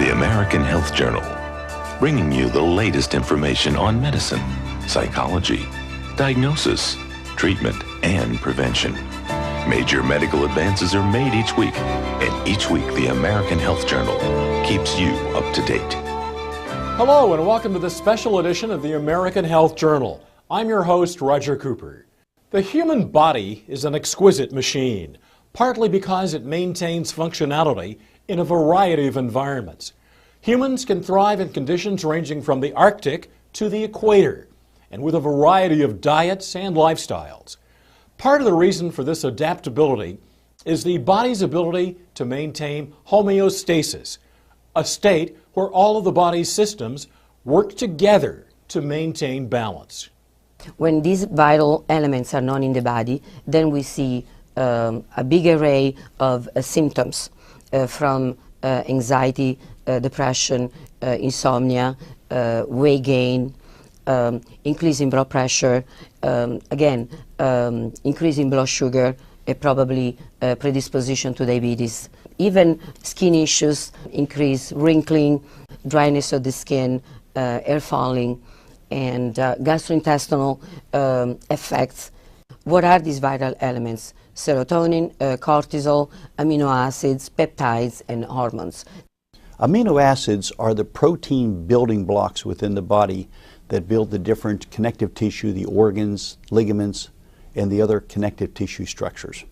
The American Health Journal, bringing you the latest information on medicine, psychology, diagnosis, treatment, and prevention. Major medical advances are made each week, and each week the American Health Journal keeps you up to date. Hello and welcome to this special edition of the American Health Journal. I'm your host, Roger Cooper. The human body is an exquisite machine, partly because it maintains functionality in a variety of environments. Humans can thrive in conditions ranging from the Arctic to the equator, and with a variety of diets and lifestyles. Part of the reason for this adaptability is the body's ability to maintain homeostasis, a state where all of the body's systems work together to maintain balance. When these vital elements are not in the body, then we see a big array of symptoms from anxiety, depression, insomnia, weight gain, increase in blood pressure, increase in blood sugar, probably predisposition to diabetes. Even skin issues, increase wrinkling, dryness of the skin, hair falling, and gastrointestinal effects. What are these vital elements? Serotonin, cortisol, amino acids, peptides, and hormones. Amino acids are the protein building blocks within the body that build the different connective tissue, the organs, ligaments, and the other connective tissue structures.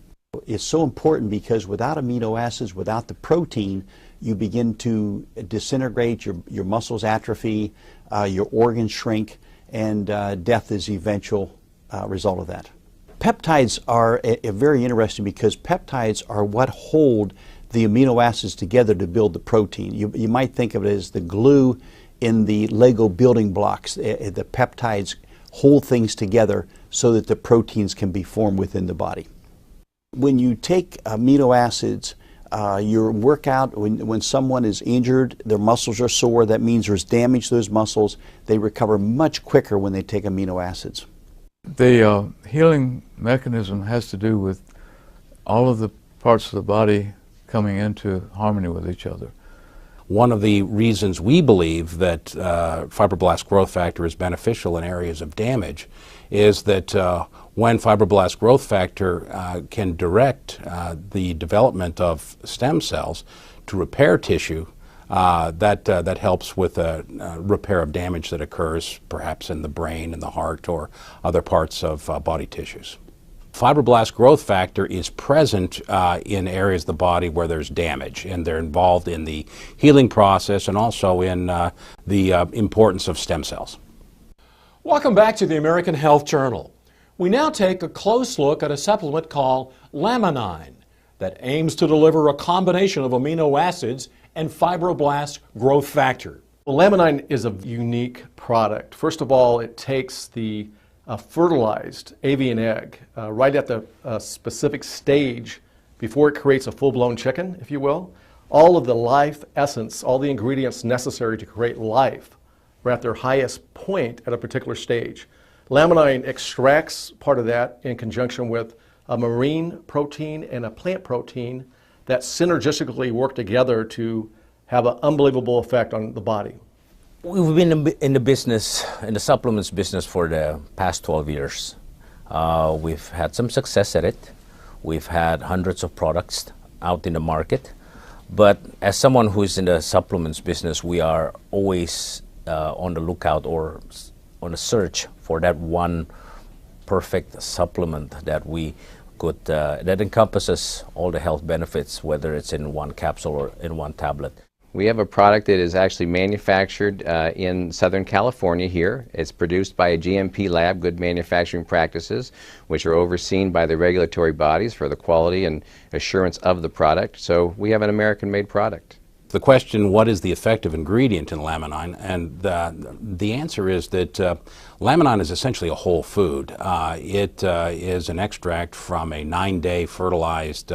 It's so important because without amino acids, without the protein, you begin to disintegrate, your muscles atrophy, your organs shrink, and death is the eventual result of that. Peptides are very interesting because peptides are what hold the amino acids together to build the protein. You might think of it as the glue in the Lego building blocks. The peptides hold things together so that the proteins can be formed within the body. When you take amino acids, your workout, when someone is injured, their muscles are sore, that means there's damage to those muscles. They recover much quicker when they take amino acids. The healing mechanism has to do with all of the parts of the body coming into harmony with each other. One of the reasons we believe that fibroblast growth factor is beneficial in areas of damage is that when fibroblast growth factor can direct the development of stem cells to repair tissue, that helps with a repair of damage that occurs perhaps in the brain, in the heart, or other parts of body tissues. Fibroblast growth factor is present in areas of the body where there's damage, and they're involved in the healing process and also in the importance of stem cells. Welcome back to the American Health Journal. We now take a close look at a supplement called Laminine that aims to deliver a combination of amino acids and fibroblast growth factor. Well, Laminine is a unique product. First of all, it takes the fertilized avian egg right at the specific stage before it creates a full-blown chicken, if you will. All of the life essence, all the ingredients necessary to create life are at their highest point at a particular stage. Laminine extracts part of that in conjunction with a marine protein and a plant protein that synergistically work together to have an unbelievable effect on the body. We've been in the business, in the supplements business for the past 12 years. We've had some success at it. We've had hundreds of products out in the market. But as someone who's in the supplements business, we are always on the lookout or on a search for that one perfect supplement that we could, that encompasses all the health benefits, whether it's in one capsule or in one tablet. We have a product that is actually manufactured in Southern California here. It's produced by a GMP lab, Good Manufacturing Practices, which are overseen by the regulatory bodies for the quality and assurance of the product. So we have an American-made product. The question, what is the effective ingredient in Laminine? And the answer is that Laminine is essentially a whole food. It is an extract from a 9-day fertilized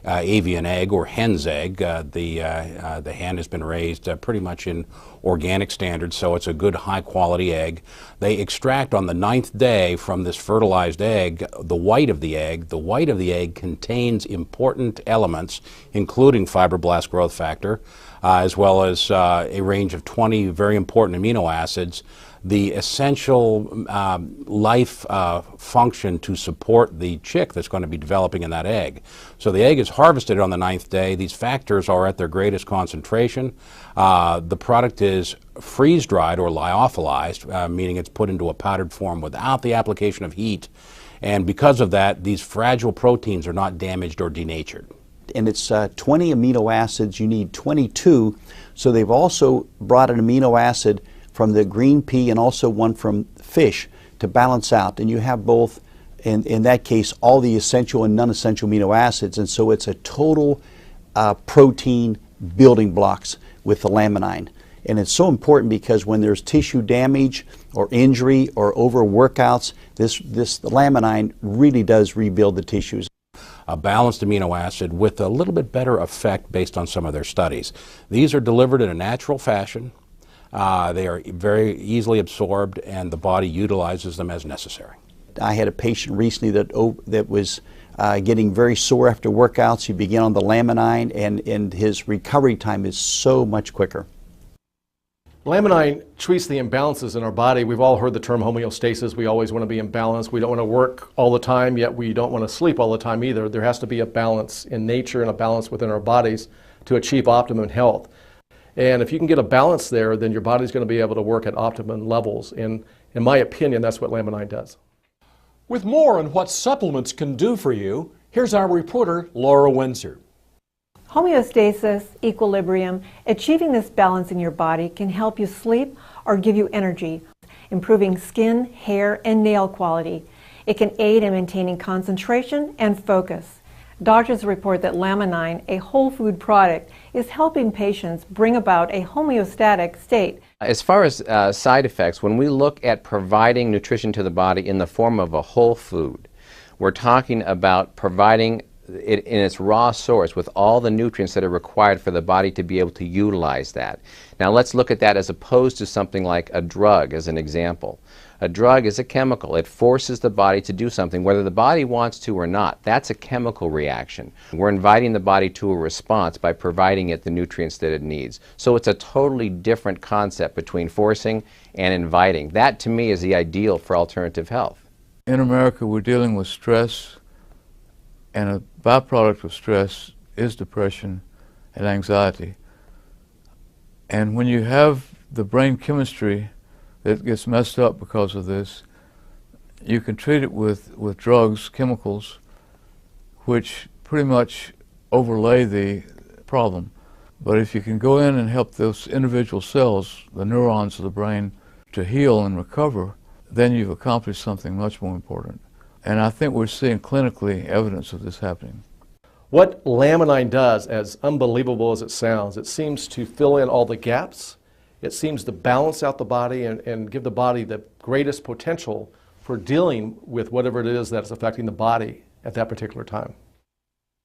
avian egg or hen's egg. The hen has been raised pretty much in organic standards, so it's a good high-quality egg. They extract on the 9th day from this fertilized egg the white of the egg. The white of the egg contains important elements, including fibroblast growth factor, as well as a range of 20 very important amino acids, the essential life function to support the chick that's going to be developing in that egg. So the egg is harvested on the 9th day. These factors are at their greatest concentration. The product is freeze-dried or lyophilized, meaning it's put into a powdered form without the application of heat. And because of that, these fragile proteins are not damaged or denatured. And it's 20 amino acids. You need 22. So they've also brought an amino acid from the green pea and also one from fish to balance out. And you have both, in that case, all the essential and non-essential amino acids. And so it's a total protein building blocks with the Laminine. And it's so important because when there's tissue damage or injury or overworkouts, the Laminine really does rebuild the tissues. A balanced amino acid with a little bit better effect based on some of their studies. These are delivered in a natural fashion. They are very easily absorbed, and the body utilizes them as necessary. I had a patient recently that was getting very sore after workouts. He began on the Laminine, and his recovery time is so much quicker. Laminine treats the imbalances in our body. We've all heard the term homeostasis. We always want to be in balance. We don't want to work all the time, yet we don't want to sleep all the time either. There has to be a balance in nature and a balance within our bodies to achieve optimum health. And if you can get a balance there, then your body's going to be able to work at optimum levels. And in my opinion, that's what Laminine does. With more on what supplements can do for you, here's our reporter, Laura Windsor. Homeostasis, equilibrium, achieving this balance in your body can help you sleep or give you energy, improving skin, hair, and nail quality. It can aid in maintaining concentration and focus. Doctors report that Laminine, a whole food product, is helping patients bring about a homeostatic state. As far as side effects, when we look at providing nutrition to the body in the form of a whole food, we're talking about providing it in its raw source with all the nutrients that are required for the body to be able to utilize that. Now let's look at that as opposed to something like a drug as an example. A drug is a chemical. It forces the body to do something whether the body wants to or not. That's a chemical reaction. We're inviting the body to a response by providing it the nutrients that it needs. So it's a totally different concept between forcing and inviting. That to me is the ideal for alternative health. In America, we're dealing with stress, and a byproduct of stress is depression and anxiety. And when you have the brain chemistry that gets messed up because of this, you can treat it with drugs, chemicals, which pretty much overlay the problem. But if you can go in and help those individual cells, the neurons of the brain, to heal and recover, then you've accomplished something much more important. And I think we're seeing clinically evidence of this happening. What Laminine does, as unbelievable as it sounds, it seems to fill in all the gaps. It seems to balance out the body and give the body the greatest potential for dealing with whatever it is that's affecting the body at that particular time.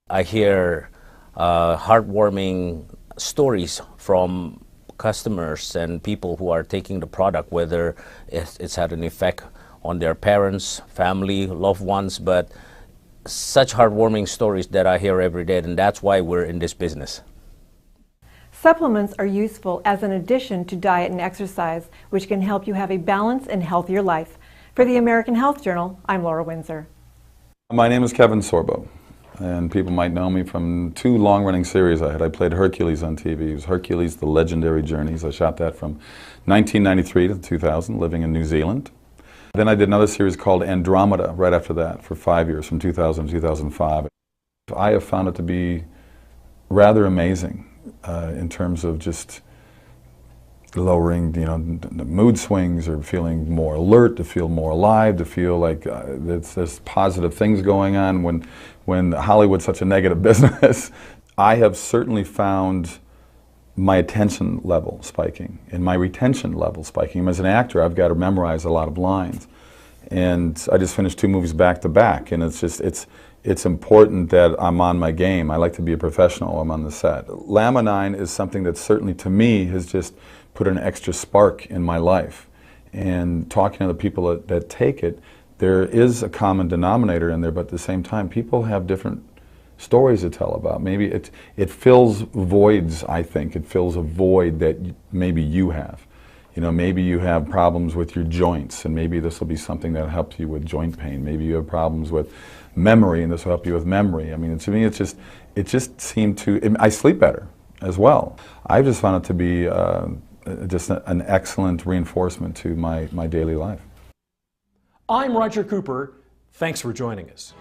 I hear heartwarming stories from customers and people who are taking the product, whether it's had an effect on their parents, family, loved ones, but such heartwarming stories that I hear every day, and that's why we're in this business. Supplements are useful as an addition to diet and exercise, which can help you have a balanced and healthier life. For the American Health Journal, I'm Laura Windsor. My name is Kevin Sorbo, and people might know me from 2 long-running series I had. I played Hercules on TV. It was Hercules: The Legendary Journeys. I shot that from 1993 to 2000, living in New Zealand. Then I did another series called Andromeda right after that for 5 years, from 2000 to 2005. I have found it to be rather amazing in terms of just lowering, the mood swings, or feeling more alert, to feel more alive, to feel like there's positive things going on when Hollywood's such a negative business. I have certainly found my attention level spiking and my retention level spiking. As an actor, I've got to memorize a lot of lines. And I just finished 2 movies back to back, and it's it's important that I'm on my game. I like to be a professional when I'm on the set. Laminine is something that certainly to me has just put an extra spark in my life. And talking to the people that take it, there is a common denominator in there, but at the same time, people have different stories to tell about. Maybe it fills voids, I think. It fills a void that maybe you have. You know, maybe you have problems with your joints, and maybe this will be something that helps you with joint pain. Maybe you have problems with memory, and this will help you with memory. I mean, to me, it just seemed to, I sleep better as well. I just found it to be just an excellent reinforcement to my daily life. I'm Roger Cooper. Thanks for joining us.